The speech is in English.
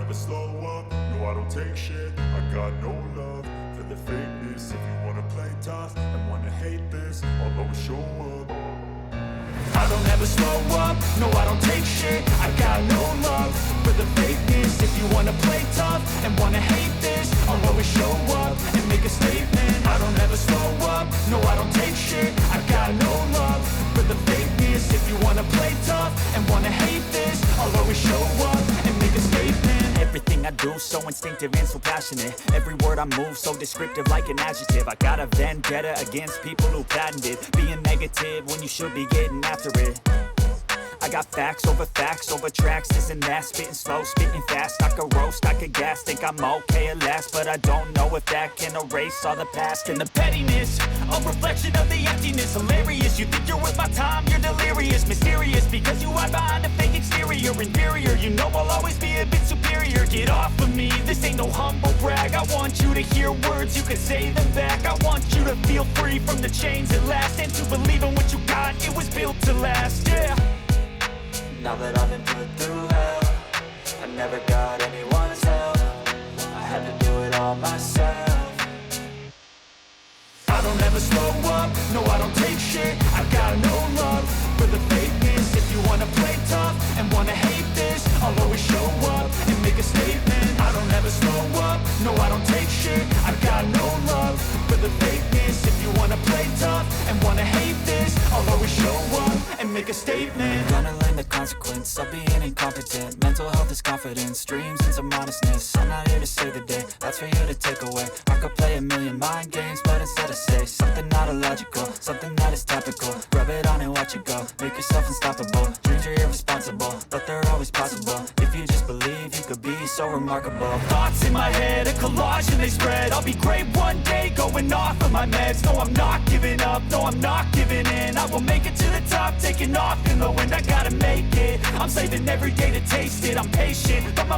never slow up, no I don't take shit. I got no love for the fakeness. If you wanna play tough and wanna hate this, I'll always show up. I don't ever slow up, no I don't take shit. I got no love for the fakeness. If you wanna play tough and wanna hate this, I'll always show up and make a statement. I don't ever slow up, no I don't take shit. I got no love for the fakeness. If you wanna play tough and wanna hate this, I'll always show up and make a statement. Everything I do so instinctive and so passionate. Every word I move so descriptive like an adjective. I got a vendetta against people who patented being negative when you should be getting after it. I got facts over tracks, this and that. Spitting slow, spitting fast. I could roast, I could gas. Think I'm okay at last, but I don't know if that can erase all the past. And the pettiness, a reflection of the emptiness. Hilarious, you think you're worth my time, you're delirious. Mysterious, because you hide behind a fake exterior. Inferior, you know I'll always be a bit superior. Get off of me, this ain't no humble brag. I want you to hear words, you can say them back. I want you to feel free from the chains at last, and to believe in what you got, it was built to last, yeah. Now that I've been put through hell, I never got anyone's help. I had to do it all myself. I don't ever slow up, no I don't take shit. I got no love for the fakeness. If you wanna play tough and wanna hate this, I'll always show up and make a statement. I don't ever slow up, no I don't take shit. I got no love for the fakeness. If you wanna play tough and wanna hate this, I'll always show up and make a statement. Gonna learn the consequence of being incompetent. Mental health is confidence, dreams and some modestness. I'm not here to save the day, that's for you to take away. I could play a million mind games, but instead I say something not illogical, something that is topical. Rub it on and watch it go, make yourself unstoppable. Dreams are irresponsible, but they're always possible. If you just believe, you could be so remarkable. Thoughts in my head, a collage and they spread. I'll be great one day, going off of my meds. No, I'm not giving up, no, I'm not giving in. I will make it to the top, taking off in the wind. I gotta make it, I'm saving every day to taste it. I'm patient, but my